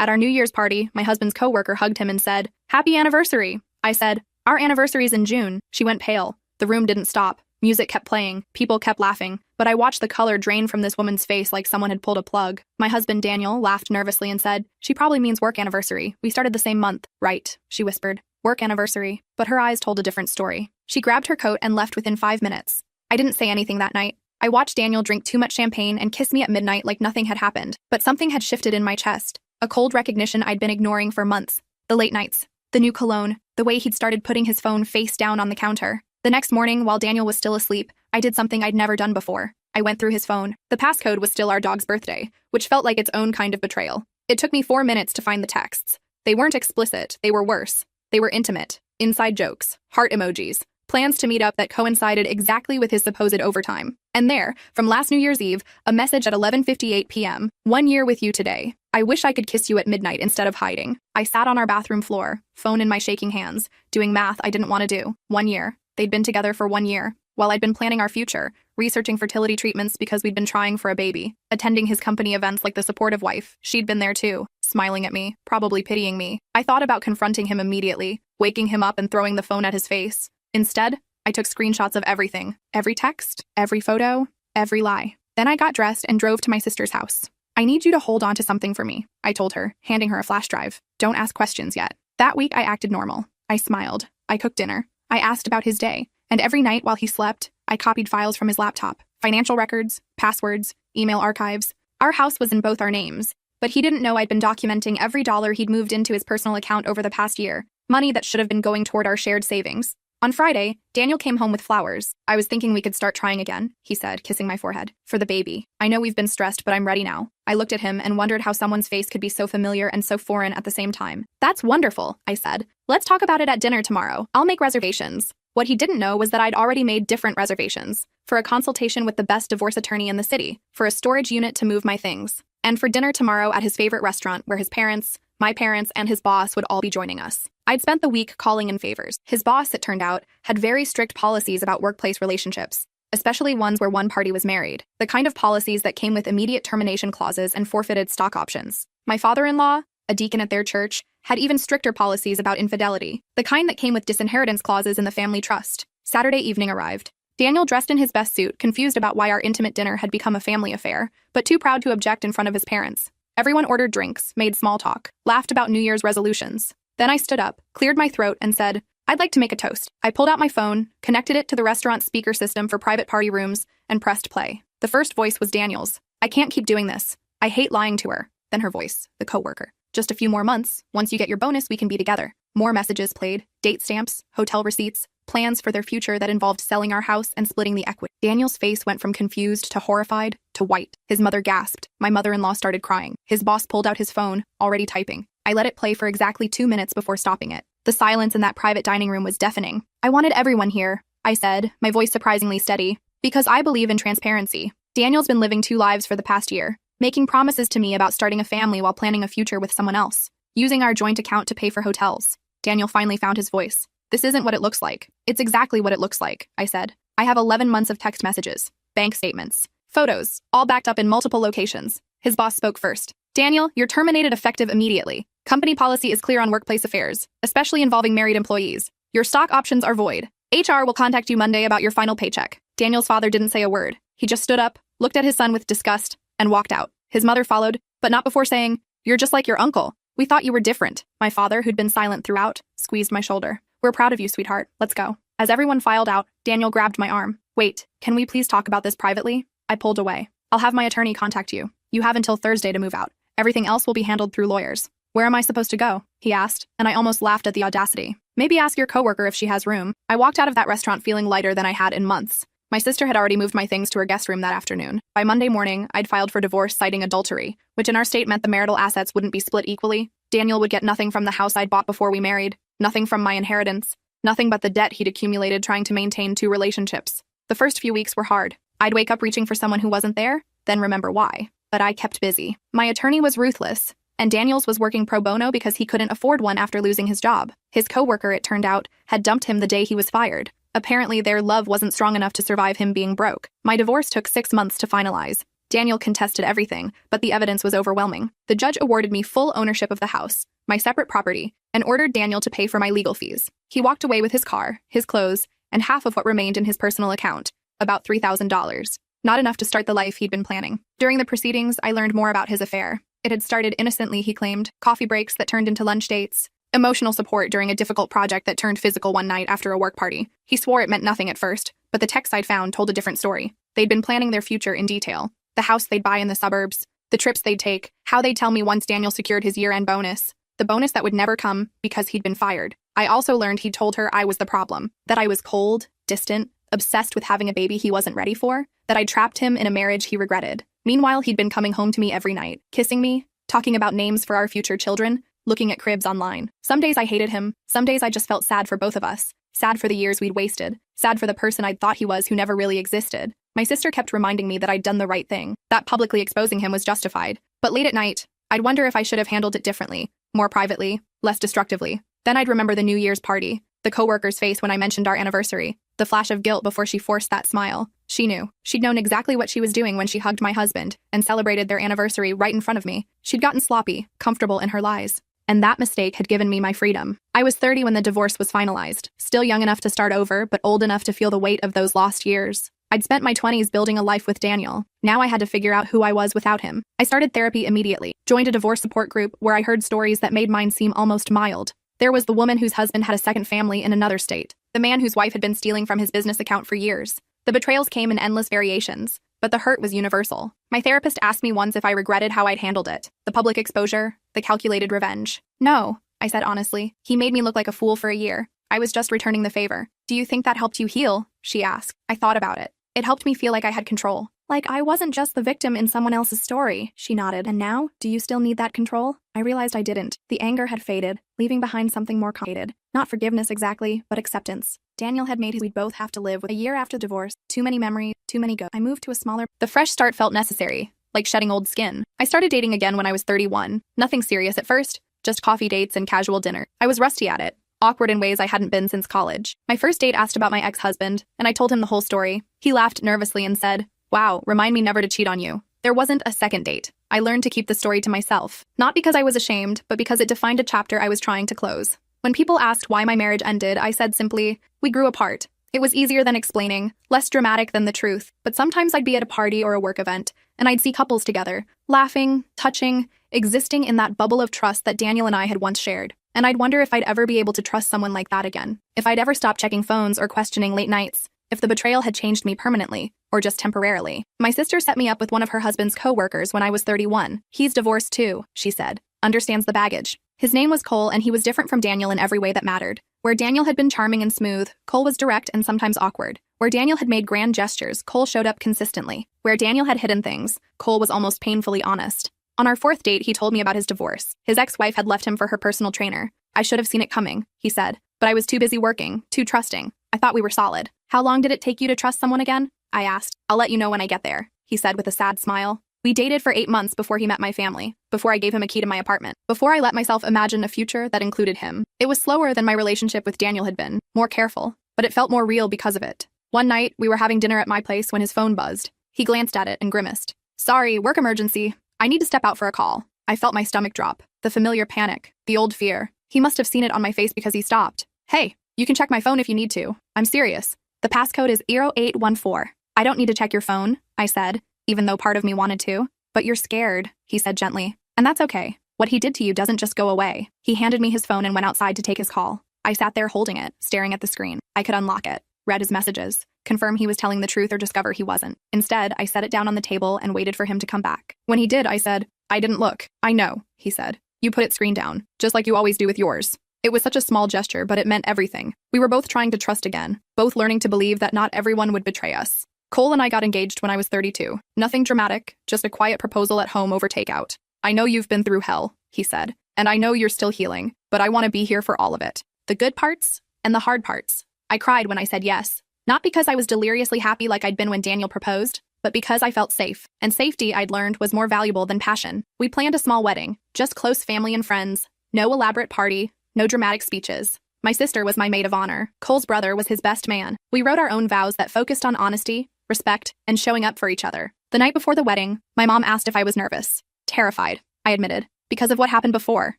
At our New Year's party, my husband's coworker hugged him and said, "Happy anniversary." I said, "Our anniversary's in June." She went pale. The room didn't stop. Music kept playing. People kept laughing. But I watched the color drain from this woman's face like someone had pulled a plug. My husband, Daniel, laughed nervously and said, "She probably means work anniversary. We started the same month." "Right," she whispered. "Work anniversary." But her eyes told a different story. She grabbed her coat and left within 5 minutes. I didn't say anything that night. I watched Daniel drink too much champagne and kiss me at midnight like nothing had happened. But something had shifted in my chest. A cold recognition I'd been ignoring for months. The late nights. The new cologne. The way he'd started putting his phone face down on the counter. The next morning, while Daniel was still asleep, I did something I'd never done before. I went through his phone. The passcode was still our dog's birthday, which felt like its own kind of betrayal. It took me 4 minutes to find the texts. They weren't explicit, they were worse. They were intimate. Inside jokes. Heart emojis. Plans to meet up that coincided exactly with his supposed overtime. And there, from last New Year's Eve, a message at 11:58 p.m. "1 year with you today. I wish I could kiss you at midnight instead of hiding." I sat on our bathroom floor, phone in my shaking hands, doing math I didn't want to do. 1 year. They'd been together for 1 year. While I'd been planning our future, researching fertility treatments because we'd been trying for a baby, attending his company events like the supportive wife, she'd been there too, smiling at me, probably pitying me. I thought about confronting him immediately, waking him up and throwing the phone at his face. Instead, I took screenshots of everything. Every text, every photo, every lie. Then I got dressed and drove to my sister's house. "I need you to hold on to something for me," I told her, handing her a flash drive. "Don't ask questions yet." That week I acted normal. I smiled. I cooked dinner. I asked about his day. And every night while he slept, I copied files from his laptop. Financial records, passwords, email archives. Our house was in both our names. But he didn't know I'd been documenting every dollar he'd moved into his personal account over the past year. Money that should have been going toward our shared savings. On Friday, Daniel came home with flowers. "I was thinking we could start trying again," he said, kissing my forehead. "For the baby. I know we've been stressed, but I'm ready now." I looked at him and wondered how someone's face could be so familiar and so foreign at the same time. "That's wonderful," I said. "Let's talk about it at dinner tomorrow. I'll make reservations." What he didn't know was that I'd already made different reservations. For a consultation with the best divorce attorney in the city, for a storage unit to move my things, and for dinner tomorrow at his favorite restaurant where his parents, my parents, and his boss would all be joining us. I'd spent the week calling in favors. His boss, it turned out, had very strict policies about workplace relationships, especially ones where one party was married, the kind of policies that came with immediate termination clauses and forfeited stock options. My father-in-law, a deacon at their church, had even stricter policies about infidelity, the kind that came with disinheritance clauses in the family trust. Saturday evening arrived. Daniel, dressed in his best suit, confused about why our intimate dinner had become a family affair, but too proud to object in front of his parents. Everyone ordered drinks, made small talk, laughed about New Year's resolutions. Then I stood up, cleared my throat, and said, "I'd like to make a toast." I pulled out my phone, connected it to the restaurant speaker system for private party rooms, and pressed play. The first voice was Daniel's. "I can't keep doing this. I hate lying to her." Then her voice, the coworker. "Just a few more months. Once you get your bonus, we can be together." More messages played, date stamps, hotel receipts, plans for their future that involved selling our house and splitting the equity. Daniel's face went from confused to horrified to white. His mother gasped. My mother-in-law started crying. His boss pulled out his phone, already typing. I let it play for exactly 2 minutes before stopping it. The silence in that private dining room was deafening. "I wanted everyone here," I said, my voice surprisingly steady, "because I believe in transparency. Daniel's been living 2 lives for the past year, making promises to me about starting a family while planning a future with someone else, using our joint account to pay for hotels." Daniel finally found his voice. "This isn't what it looks like." "It's exactly what it looks like," I said. "I have 11 months of text messages, bank statements, photos, all backed up in multiple locations." His boss spoke first. "Daniel, you're terminated effective immediately. Company policy is clear on workplace affairs, especially involving married employees. Your stock options are void. HR will contact you Monday about your final paycheck." Daniel's father didn't say a word. He just stood up, looked at his son with disgust, and walked out. His mother followed, but not before saying, "You're just like your uncle. We thought you were different." My father, who'd been silent throughout, squeezed my shoulder. "We're proud of you, sweetheart. Let's go." As everyone filed out, Daniel grabbed my arm. "Wait, can we please talk about this privately?" I pulled away. "I'll have my attorney contact you. You have until Thursday to move out. Everything else will be handled through lawyers." "Where am I supposed to go?" he asked, and I almost laughed at the audacity. "Maybe ask your coworker if she has room." I walked out of that restaurant feeling lighter than I had in months. My sister had already moved my things to her guest room that afternoon. By Monday morning, I'd filed for divorce citing adultery, which in our state meant the marital assets wouldn't be split equally. Daniel would get nothing from the house I'd bought before we married, nothing from my inheritance, nothing but the debt he'd accumulated trying to maintain 2 relationships. The first few weeks were hard. I'd wake up reaching for someone who wasn't there, then remember why. But I kept busy. My attorney was ruthless, and Daniels was working pro bono because he couldn't afford one after losing his job. His coworker, it turned out, had dumped him the day he was fired. Apparently, their love wasn't strong enough to survive him being broke. My divorce took 6 months to finalize. Daniel contested everything, but the evidence was overwhelming. The judge awarded me full ownership of the house, my separate property, and ordered Daniel to pay for my legal fees. He walked away with his car, his clothes, and half of what remained in his personal account, about $3,000. Not enough to start the life he'd been planning. During the proceedings, I learned more about his affair. It had started innocently, he claimed, coffee breaks that turned into lunch dates, emotional support during a difficult project that turned physical one night after a work party. He swore it meant nothing at first, but the texts I'd found told a different story. They'd been planning their future in detail. The house they'd buy in the suburbs, the trips they'd take, how they'd tell me once Daniel secured his year-end bonus, the bonus that would never come because he'd been fired. I also learned he'd told her I was the problem, that I was cold, distant, obsessed with having a baby he wasn't ready for, that I'd trapped him in a marriage he regretted. Meanwhile, he'd been coming home to me every night, kissing me, talking about names for our future children, looking at cribs online. Some days I hated him, some days I just felt sad for both of us, sad for the years we'd wasted, sad for the person I'd thought he was who never really existed. My sister kept reminding me that I'd done the right thing, that publicly exposing him was justified. But late at night, I'd wonder if I should have handled it differently, more privately, less destructively. Then I'd remember the New Year's party, the coworker's face when I mentioned our anniversary, the flash of guilt before she forced that smile. She knew. She'd known exactly what she was doing when she hugged my husband and celebrated their anniversary right in front of me. She'd gotten sloppy, comfortable in her lies. And that mistake had given me my freedom. I was 30 when the divorce was finalized, still young enough to start over, but old enough to feel the weight of those lost years. I'd spent my 20s building a life with Daniel. Now I had to figure out who I was without him. I started therapy immediately, joined a divorce support group where I heard stories that made mine seem almost mild. There was the woman whose husband had a second family in another state, the man whose wife had been stealing from his business account for years. The betrayals came in endless variations, but the hurt was universal. My therapist asked me once if I regretted how I'd handled it, the public exposure, the calculated revenge. No, I said honestly. He made me look like a fool for a year. I was just returning the favor. Do you think that helped you heal? She asked. I thought about it. It helped me feel like I had control. Like I wasn't just the victim in someone else's story, she nodded. And now, do you still need that control? I realized I didn't. The anger had faded, leaving behind something more complicated. Not forgiveness exactly, but acceptance. Daniel had made his we'd both have to live with a year after divorce, too many memories, too many I moved to a smaller. The fresh start felt necessary, like shedding old skin. I started dating again when I was 31. Nothing serious at first, just coffee dates and casual dinner. I was rusty at it, awkward in ways I hadn't been since college. My first date asked about my ex-husband, and I told him the whole story. He laughed nervously and said, "Wow, remind me never to cheat on you." There wasn't a second date. I learned to keep the story to myself, not because I was ashamed, but because it defined a chapter I was trying to close. When people asked why my marriage ended, I said simply, we grew apart. It was easier than explaining, less dramatic than the truth, but sometimes I'd be at a party or a work event, and I'd see couples together, laughing, touching, existing in that bubble of trust that Daniel and I had once shared. And I'd wonder if I'd ever be able to trust someone like that again, if I'd ever stop checking phones or questioning late nights, if the betrayal had changed me permanently, or just temporarily. My sister set me up with one of her husband's coworkers when I was 31. He's divorced too, she said. Understands the baggage. His name was Qley, and he was different from Daniel in every way that mattered. Where Daniel had been charming and smooth, Qley was direct and sometimes awkward. Where Daniel had made grand gestures, Qley showed up consistently. Where Daniel had hidden things, Qley was almost painfully honest. On our fourth date, he told me about his divorce. His ex-wife had left him for her personal trainer. I should have seen it coming, he said. But I was too busy working, too trusting. I thought we were solid. How long did it take you to trust someone again? I asked. I'll let you know when I get there, he said with a sad smile. We dated for 8 months before he met my family, before I gave him a key to my apartment, before I let myself imagine a future that included him. It was slower than my relationship with Daniel had been, more careful, but it felt more real because of it. One night, we were having dinner at my place when his phone buzzed. He glanced at it and grimaced. Sorry, work emergency. I need to step out for a call. I felt my stomach drop, the familiar panic, the old fear. He must have seen it on my face because he stopped. Hey, you can check my phone if you need to. I'm serious. The passcode is 0814. I don't need to check your phone, I said, even though part of me wanted to. But you're scared, he said gently. And that's okay. What he did to you doesn't just go away. He handed me his phone and went outside to take his call. I sat there holding it, staring at the screen. I could unlock it, read his messages, confirm he was telling the truth or discover he wasn't. Instead, I set it down on the table and waited for him to come back. When he did, I said, I didn't look. I know, he said. You put it screen down, just like you always do with yours. It was such a small gesture, but it meant everything. We were both trying to trust again, both learning to believe that not everyone would betray us. Qley and I got engaged when I was 32. Nothing dramatic, just a quiet proposal at home over takeout. I know you've been through hell, he said, and I know you're still healing, but I want to be here for all of it. The good parts and the hard parts. I cried when I said yes, not because I was deliriously happy like I'd been when Daniel proposed, but because I felt safe, and safety, I'd learned, was more valuable than passion. We planned a small wedding, just close family and friends, no elaborate party, no dramatic speeches. My sister was my maid of honor. Qley's brother was his best man. We wrote our own vows that focused on honesty, respect, and showing up for each other. The night before the wedding, my mom asked if I was nervous. Terrified, I admitted. Because of what happened before,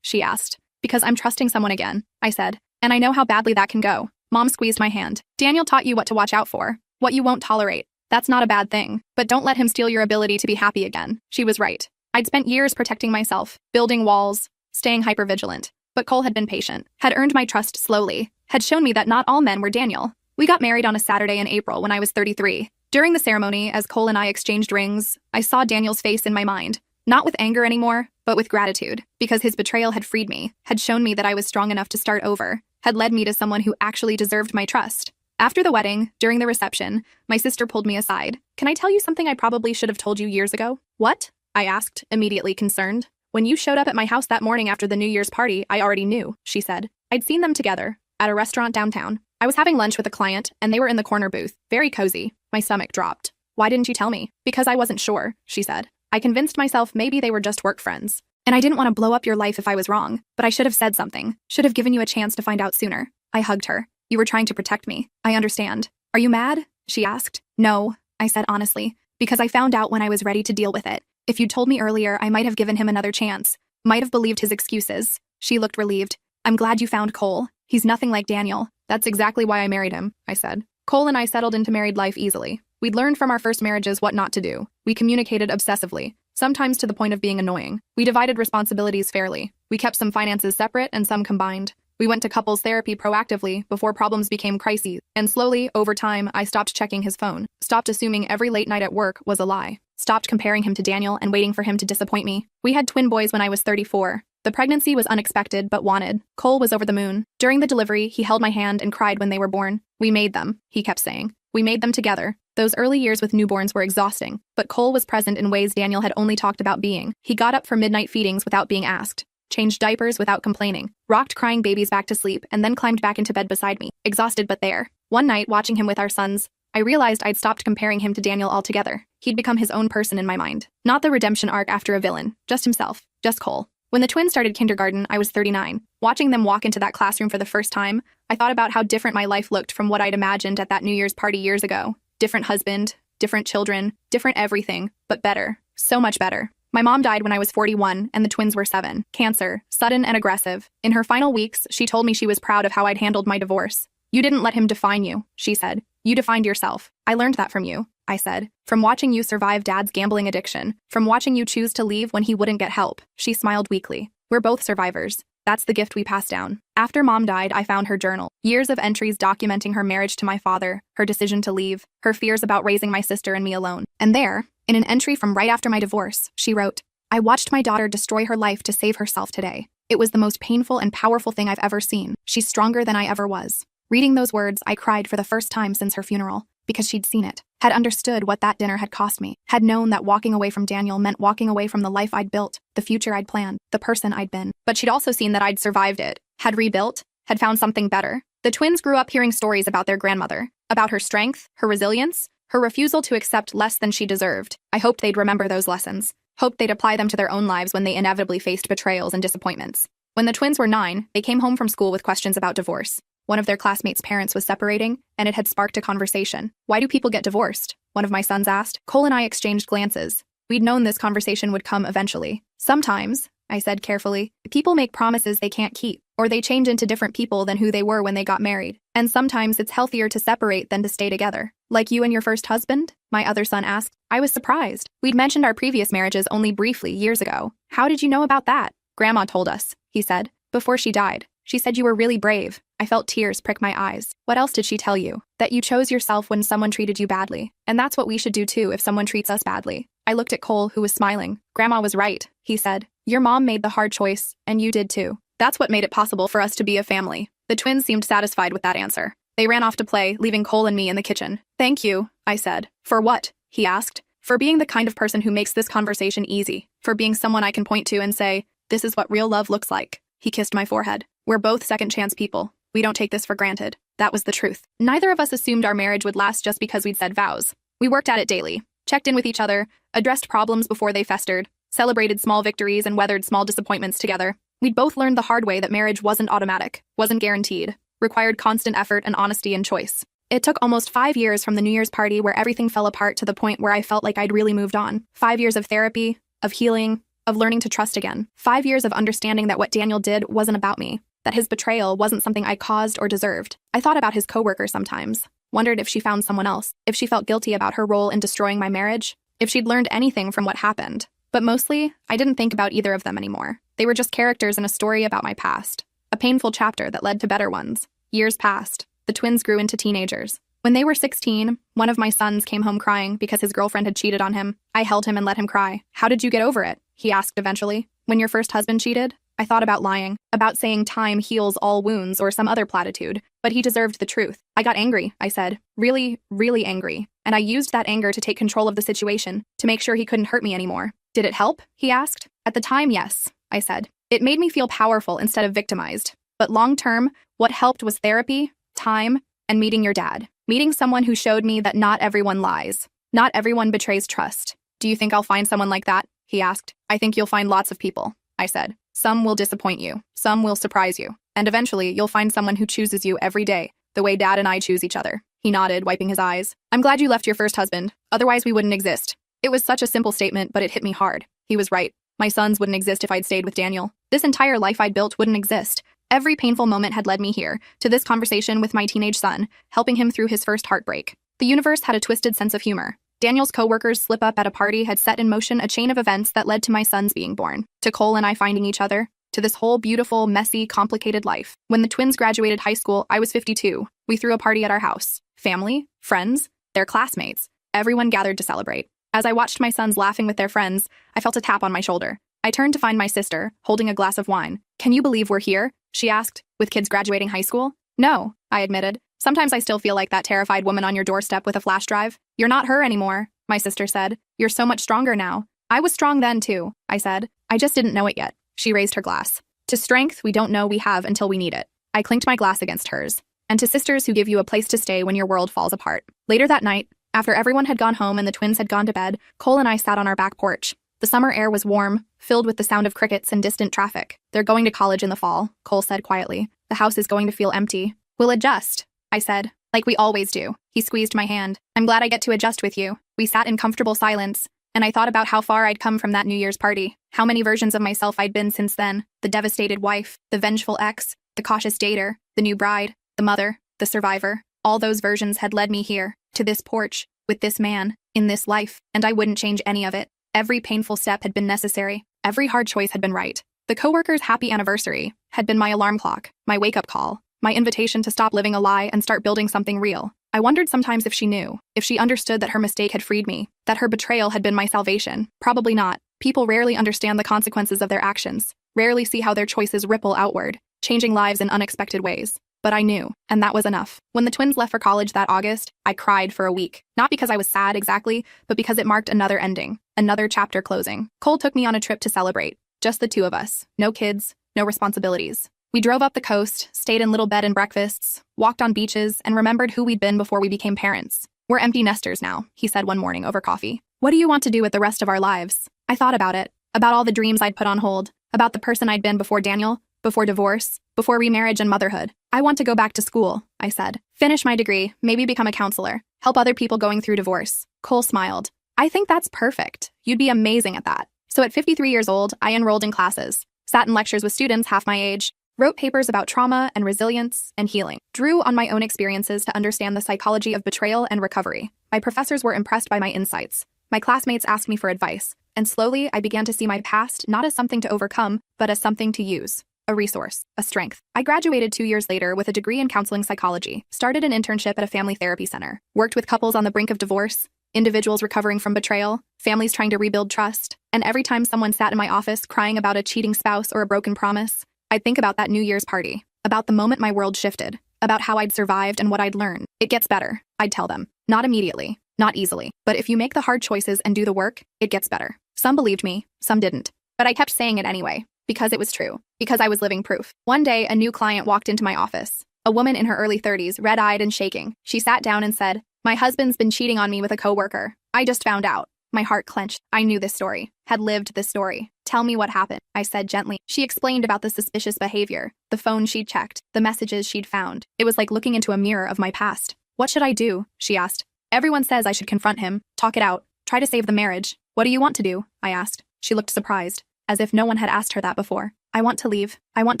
she asked. Because I'm trusting someone again, I said. And I know how badly that can go. Mom squeezed my hand. Daniel taught you what to watch out for, what you won't tolerate. That's not a bad thing, but don't let him steal your ability to be happy again. She was right. I'd spent years protecting myself, building walls, staying hypervigilant. But Cole had been patient, had earned my trust slowly, had shown me that not all men were Daniel. We got married on a Saturday in April when I was 33. During the ceremony, as Cole and I exchanged rings, I saw Daniel's face in my mind. Not with anger anymore, but with gratitude, because his betrayal had freed me, had shown me that I was strong enough to start over, had led me to someone who actually deserved my trust. After the wedding, during the reception, my sister pulled me aside. Can I tell you something I probably should have told you years ago? What? I asked, immediately concerned. When you showed up at my house that morning after the New Year's party, I already knew, she said. I'd seen them together, at a restaurant downtown. I was having lunch with a client, and they were in the corner booth, very cozy. My stomach dropped. Why didn't you tell me? Because I wasn't sure, she said. I convinced myself maybe they were just work friends. And I didn't want to blow up your life if I was wrong, but I should have said something, should have given you a chance to find out sooner. I hugged her. You were trying to protect me. I understand. Are you mad? She asked. No, I said honestly, because I found out when I was ready to deal with it. If you'd told me earlier, I might have given him another chance, might have believed his excuses. She looked relieved. I'm glad you found Cole. He's nothing like Daniel. That's exactly why I married him, I said. Cole and I settled into married life easily. We'd learned from our first marriages what not to do. We communicated obsessively, sometimes to the point of being annoying. We divided responsibilities fairly. We kept some finances separate and some combined. We went to couples therapy proactively before problems became crises, and slowly, over time, I stopped checking his phone, stopped assuming every late night at work was a lie, stopped comparing him to Daniel and waiting for him to disappoint me. We had twin boys when I was 34. The pregnancy was unexpected but wanted. Cole was over the moon. During the delivery, he held my hand and cried when they were born. We made them, he kept saying. We made them together. Those early years with newborns were exhausting, but Cole was present in ways Daniel had only talked about being. He got up for midnight feedings without being asked, changed diapers without complaining, rocked crying babies back to sleep, and then climbed back into bed beside me, exhausted but there. One night, watching him with our sons, I realized I'd stopped comparing him to Daniel altogether. He'd become his own person in my mind. Not the redemption arc after a villain, just himself, just Cole. When the twins started kindergarten, I was 39. Watching them walk into that classroom for the first time, I thought about how different my life looked from what I'd imagined at that New Year's party years ago. Different husband, different children, different everything, but better. So much better. My mom died when I was 41, and the twins were 7. Cancer, sudden and aggressive. In her final weeks, she told me she was proud of how I'd handled my divorce. You didn't let him define you, she said. You defined yourself. I learned that from you, I said. From watching you survive Dad's gambling addiction. From watching you choose to leave when he wouldn't get help. She smiled weakly. We're both survivors. That's the gift we pass down. After Mom died, I found her journal. Years of entries documenting her marriage to my father, her decision to leave, her fears about raising my sister and me alone. And there, in an entry from right after my divorce, she wrote, I watched my daughter destroy her life to save herself today. It was the most painful and powerful thing I've ever seen. She's stronger than I ever was. Reading those words, I cried for the first time since her funeral, because she'd seen it, had understood what that dinner had cost me, had known that walking away from Daniel meant walking away from the life I'd built, the future I'd planned, the person I'd been. But she'd also seen that I'd survived it, had rebuilt, had found something better. The twins grew up hearing stories about their grandmother, about her strength, her resilience, her refusal to accept less than she deserved. I hoped they'd remember those lessons, hoped they'd apply them to their own lives when they inevitably faced betrayals and disappointments. When the twins were 9, they came home from school with questions about divorce. One of their classmates' parents was separating, and it had sparked a conversation. Why do people get divorced? One of my sons asked. Cole and I exchanged glances. We'd known this conversation would come eventually. Sometimes, I said carefully, people make promises they can't keep, or they change into different people than who they were when they got married. And sometimes it's healthier to separate than to stay together. Like you and your first husband? My other son asked. I was surprised. We'd mentioned our previous marriages only briefly years ago. How did you know about that? Grandma told us, he said, before she died. She said you were really brave. I felt tears prick my eyes. What else did she tell you? That you chose yourself when someone treated you badly. And that's what we should do too if someone treats us badly. I looked at Cole, who was smiling. Grandma was right, he said. Your mom made the hard choice, and you did too. That's what made it possible for us to be a family. The twins seemed satisfied with that answer. They ran off to play, leaving Cole and me in the kitchen. Thank you, I said. For what? He asked. For being the kind of person who makes this conversation easy. For being someone I can point to and say, this is what real love looks like. He kissed my forehead. We're both second-chance people. We don't take this for granted. That was the truth. Neither of us assumed our marriage would last just because we'd said vows. We worked at it daily, checked in with each other, addressed problems before they festered, celebrated small victories and weathered small disappointments together. We'd both learned the hard way that marriage wasn't automatic, wasn't guaranteed, required constant effort and honesty and choice. It took almost 5 years from the New Year's party where everything fell apart to the point where I felt like I'd really moved on. 5 years of therapy, of healing, of learning to trust again. 5 years of understanding that what Daniel did wasn't about me, that his betrayal wasn't something I caused or deserved. I thought about his coworker sometimes, wondered if she found someone else, if she felt guilty about her role in destroying my marriage, if she'd learned anything from what happened. But mostly, I didn't think about either of them anymore. They were just characters in a story about my past, a painful chapter that led to better ones. Years passed. The twins grew into teenagers. When they were 16, one of my sons came home crying because his girlfriend had cheated on him. I held him and let him cry. "How did you get over it?" he asked eventually. "When your first husband cheated?" I thought about lying, about saying time heals all wounds or some other platitude, but he deserved the truth. I got angry, I said. Really, really angry. And I used that anger to take control of the situation, to make sure he couldn't hurt me anymore. "Did it help?" he asked. "At the time, yes," I said. "It made me feel powerful instead of victimized. But long term, what helped was therapy, time, and meeting your dad. Meeting someone who showed me that not everyone lies. Not everyone betrays trust." "Do you think I'll find someone like that?" he asked. "I think you'll find lots of people," I said. "Some will disappoint you. Some will surprise you. And eventually, you'll find someone who chooses you every day, the way Dad and I choose each other." He nodded, wiping his eyes. "I'm glad you left your first husband. Otherwise, we wouldn't exist." It was such a simple statement, but it hit me hard. He was right. My sons wouldn't exist if I'd stayed with Daniel. This entire life I'd built wouldn't exist. Every painful moment had led me here, to this conversation with my teenage son, helping him through his first heartbreak. The universe had a twisted sense of humor. Daniel's coworkers' slip-up at a party had set in motion a chain of events that led to my sons being born, to Qley and I finding each other, to this whole beautiful, messy, complicated life. When the twins graduated high school, I was 52. We threw a party at our house. Family, friends, their classmates. Everyone gathered to celebrate. As I watched my sons laughing with their friends, I felt a tap on my shoulder. I turned to find my sister, holding a glass of wine. "Can you believe we're here?" she asked, "with kids graduating high school?" "No," I admitted. "Sometimes I still feel like that terrified woman on your doorstep with a flash drive." "You're not her anymore," my sister said. "You're so much stronger now." "I was strong then too," I said. "I just didn't know it yet." She raised her glass. "To strength we don't know we have until we need it." I clinked my glass against hers. "And to sisters who give you a place to stay when your world falls apart." Later that night, after everyone had gone home and the twins had gone to bed, Qley and I sat on our back porch. The summer air was warm, filled with the sound of crickets and distant traffic. "They're going to college in the fall," Qley said quietly. "The house is going to feel empty." "We'll adjust," I said, "like we always do." He squeezed my hand. "I'm glad I get to adjust with you." We sat in comfortable silence, and I thought about how far I'd come from that New Year's party, how many versions of myself I'd been since then, the devastated wife, the vengeful ex, the cautious dater, the new bride, the mother, the survivor. All those versions had led me here, to this porch, with this man, in this life, and I wouldn't change any of it. Every painful step had been necessary. Every hard choice had been right. The coworker's happy anniversary had been my alarm clock, my wake-up call, my invitation to stop living a lie and start building something real. I wondered sometimes if she knew, if she understood that her mistake had freed me, that her betrayal had been my salvation. Probably not. People rarely understand the consequences of their actions, rarely see how their choices ripple outward, changing lives in unexpected ways. But I knew, and that was enough. When the twins left for college that August, I cried for a week. Not because I was sad exactly, but because it marked another ending, another chapter closing. Qley took me on a trip to celebrate. Just the two of us. No kids, no responsibilities. We drove up the coast, stayed in little bed and breakfasts, walked on beaches, and remembered who we'd been before we became parents. "We're empty nesters now," he said one morning over coffee. "What do you want to do with the rest of our lives?" I thought about it, about all the dreams I'd put on hold, about the person I'd been before Daniel, before divorce, before remarriage and motherhood. "I want to go back to school," I said. "Finish my degree, maybe become a counselor, help other people going through divorce." Qley smiled. "I think that's perfect. You'd be amazing at that." So at 53 years old, I enrolled in classes, sat in lectures with students half my age, wrote papers about trauma and resilience and healing, drew on my own experiences to understand the psychology of betrayal and recovery. My professors were impressed by my insights. My classmates asked me for advice, and slowly I began to see my past not as something to overcome, but as something to use. A resource, a strength. I graduated 2 years later with a degree in counseling psychology, started an internship at a family therapy center, worked with couples on the brink of divorce, individuals recovering from betrayal, families trying to rebuild trust, and every time someone sat in my office crying about a cheating spouse or a broken promise, I'd think about that New Year's party, about the moment my world shifted, about how I'd survived and what I'd learned. "It gets better," I'd tell them. Not immediately, not easily, but if you make the hard choices and do the work, it gets better. Some believed me, some didn't. But I kept saying it anyway, because it was true, because I was living proof. One day, a new client walked into my office. A woman in her early 30s, red-eyed and shaking. She sat down and said, "My husband's been cheating on me with a coworker. I just found out." My heart clenched. I knew this story, had lived this story. "Tell me what happened," I said gently. She explained about the suspicious behavior, the phone she'd checked, the messages she'd found. It was like looking into a mirror of my past. What should I do? She asked. Everyone says I should confront him, talk it out, try to save the marriage. What do you want to do? I asked. She looked surprised, as if no one had asked her that before. I want to leave. I want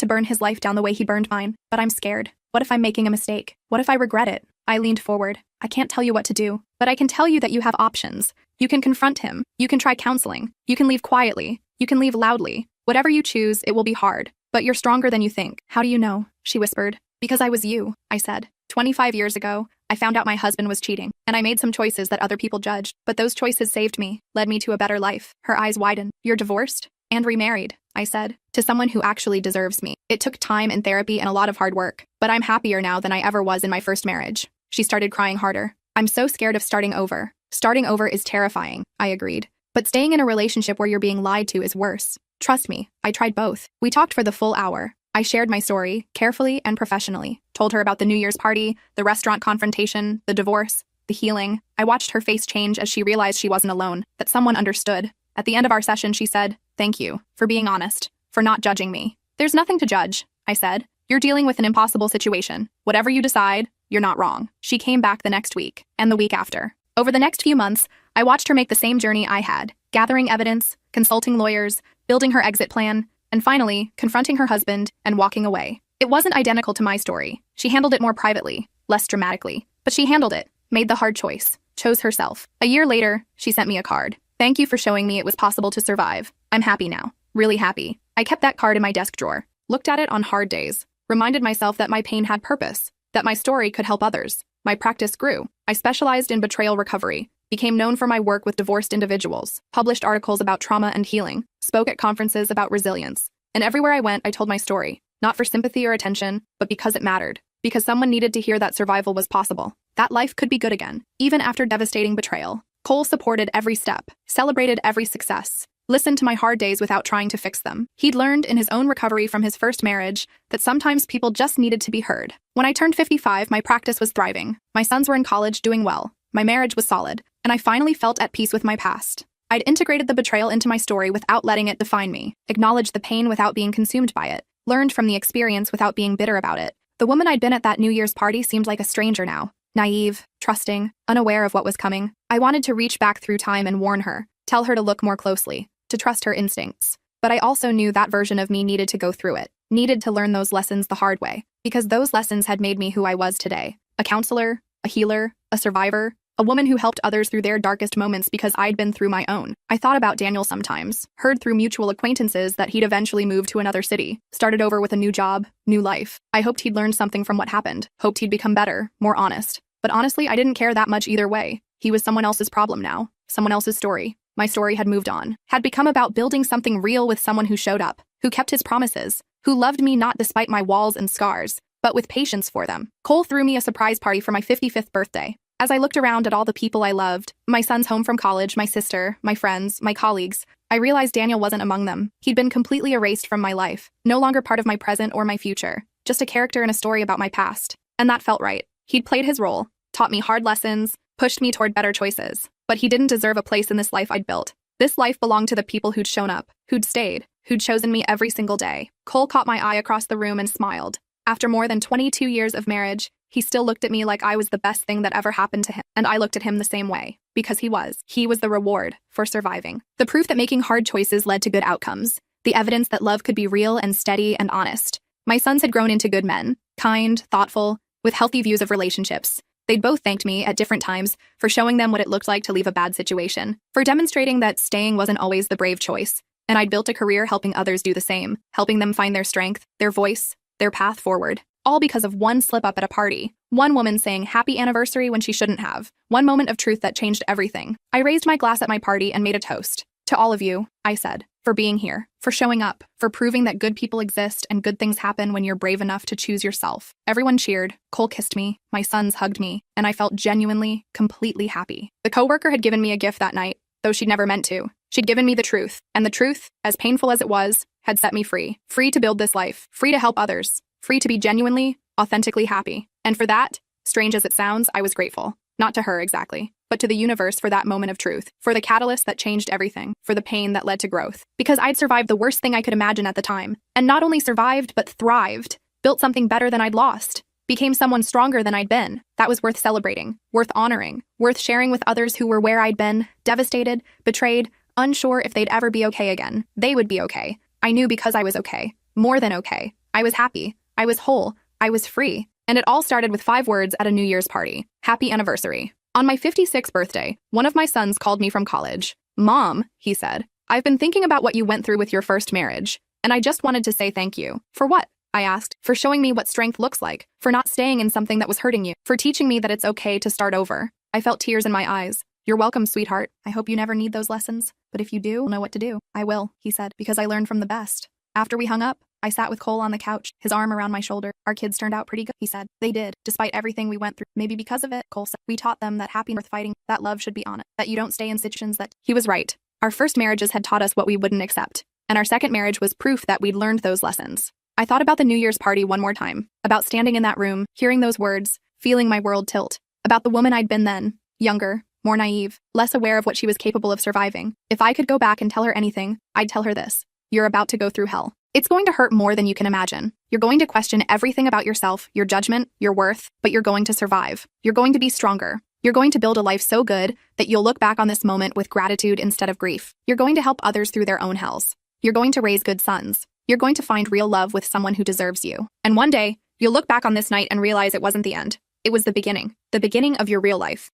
to burn his life down the way he burned mine, but I'm scared. What if I'm making a mistake? What if I regret it? I leaned forward. I can't tell you what to do, but I can tell you that you have options. You can confront him. You can try counseling. You can leave quietly. You can leave loudly. Whatever you choose, it will be hard, but you're stronger than you think. How do you know? She whispered. Because I was you, I said. 25 years ago, I found out my husband was cheating, and I made some choices that other people judged, but those choices saved me, led me to a better life. Her eyes widened. You're divorced? And remarried, I said, to someone who actually deserves me. It took time and therapy and a lot of hard work, but I'm happier now than I ever was in my first marriage. She started crying harder. I'm so scared of starting over. Starting over is terrifying, I agreed. But staying in a relationship where you're being lied to is worse. Trust me, I tried both. We talked for the full hour. I shared my story, carefully and professionally. Told her about the New Year's party, the restaurant confrontation, the divorce, the healing. I watched her face change as she realized she wasn't alone, that someone understood. At the end of our session, she said, "Thank you for being honest, for not judging me." There's nothing to judge, I said. You're dealing with an impossible situation. Whatever you decide, you're not wrong. She came back the next week, and the week after. Over the next few months, I watched her make the same journey I had, gathering evidence, consulting lawyers, building her exit plan, and finally, confronting her husband and walking away. It wasn't identical to my story. She handled it more privately, less dramatically. But she handled it, made the hard choice, chose herself. A year later, she sent me a card. Thank you for showing me it was possible to survive. I'm happy now. Really happy. I kept that card in my desk drawer, looked at it on hard days, reminded myself that my pain had purpose, that my story could help others. My practice grew. I specialized in betrayal recovery, became known for my work with divorced individuals, published articles about trauma and healing, spoke at conferences about resilience. And everywhere I went, I told my story, not for sympathy or attention, but because it mattered, because someone needed to hear that survival was possible, that life could be good again, even after devastating betrayal. Cole supported every step, celebrated every success, listened to my hard days without trying to fix them. He'd learned in his own recovery from his first marriage that sometimes people just needed to be heard. When I turned 55, my practice was thriving. My sons were in college doing well. My marriage was solid, and I finally felt at peace with my past. I'd integrated the betrayal into my story without letting it define me, acknowledged the pain without being consumed by it, learned from the experience without being bitter about it. The woman I'd been at that New Year's party seemed like a stranger now, naive, trusting, unaware of what was coming. I wanted to reach back through time and warn her, tell her to look more closely, to trust her instincts. But I also knew that version of me needed to go through it, needed to learn those lessons the hard way, because those lessons had made me who I was today. A counselor, a healer, a survivor, a woman who helped others through their darkest moments because I'd been through my own. I thought about Daniel sometimes, heard through mutual acquaintances that he'd eventually moved to another city, started over with a new job, new life. I hoped he'd learned something from what happened, hoped he'd become better, more honest. But honestly, I didn't care that much either way. He was someone else's problem now, someone else's story. My story had moved on, had become about building something real with someone who showed up, who kept his promises, who loved me not despite my walls and scars, but with patience for them. Cole threw me a surprise party for my 55th birthday. As I looked around at all the people I loved, my sons home from college, my sister, my friends, my colleagues, I realized Daniel wasn't among them. He'd been completely erased from my life, no longer part of my present or my future, just a character in a story about my past. And that felt right. He'd played his role, taught me hard lessons, pushed me toward better choices. But he didn't deserve a place in this life I'd built. This life belonged to the people who'd shown up, who'd stayed, who'd chosen me every single day. Cole caught my eye across the room and smiled. After more than 22 years of marriage, he still looked at me like I was the best thing that ever happened to him. And I looked at him the same way, because he was. He was the reward for surviving. The proof that making hard choices led to good outcomes. The evidence that love could be real and steady and honest. My sons had grown into good men, kind, thoughtful, with healthy views of relationships. They'd both thanked me at different times for showing them what it looked like to leave a bad situation, for demonstrating that staying wasn't always the brave choice. And I'd built a career helping others do the same, helping them find their strength, their voice, their path forward. All because of one slip-up at a party. One woman saying happy anniversary when she shouldn't have. One moment of truth that changed everything. I raised my glass at my party and made a toast. To all of you, I said, for being here, for showing up, for proving that good people exist and good things happen when you're brave enough to choose yourself. Everyone cheered, Cole kissed me, my sons hugged me, and I felt genuinely, completely happy. The coworker had given me a gift that night, though she'd never meant to. She'd given me the truth, and the truth, as painful as it was, had set me free. Free to build this life, free to help others, free to be genuinely, authentically happy. And for that, strange as it sounds, I was grateful. Not to her exactly, but to the universe for that moment of truth, for the catalyst that changed everything, for the pain that led to growth. Because I'd survived the worst thing I could imagine at the time, and not only survived, but thrived, built something better than I'd lost. became someone stronger than I'd been. That was worth celebrating, worth honoring, worth sharing with others who were where I'd been, devastated, betrayed, unsure if they'd ever be okay again. They would be okay. I knew because I was okay. More than okay. I was happy. I was whole. I was free. And it all started with 5 words at a New Year's party. Happy anniversary. On my 56th birthday, one of my sons called me from college. Mom, he said, I've been thinking about what you went through with your first marriage, and I just wanted to say thank you. For what? I asked. For showing me what strength looks like, for not staying in something that was hurting you, for teaching me that it's okay to start over. I felt tears in my eyes. You're welcome, sweetheart. I hope you never need those lessons, but if you do, you'll know what to do. I will, he said, because I learned from the best. After we hung up, I sat with Cole on the couch, his arm around my shoulder. Our kids turned out pretty good, he said. They did, despite everything we went through. Maybe because of it, Cole said. We taught them that happiness worth fighting, that love should be honest, that you don't stay in situations that... He was right. Our first marriages had taught us what we wouldn't accept, and our second marriage was proof that we'd learned those lessons. I thought about the New Year's party one more time, about standing in that room, hearing those words, feeling my world tilt, about the woman I'd been then, younger, more naive, less aware of what she was capable of surviving. If I could go back and tell her anything, I'd tell her this. You're about to go through hell. It's going to hurt more than you can imagine. You're going to question everything about yourself, your judgment, your worth, but you're going to survive. You're going to be stronger. You're going to build a life so good that you'll look back on this moment with gratitude instead of grief. You're going to help others through their own hells. You're going to raise good sons. You're going to find real love with someone who deserves you. And one day, you'll look back on this night and realize it wasn't the end. It was the beginning of your real life.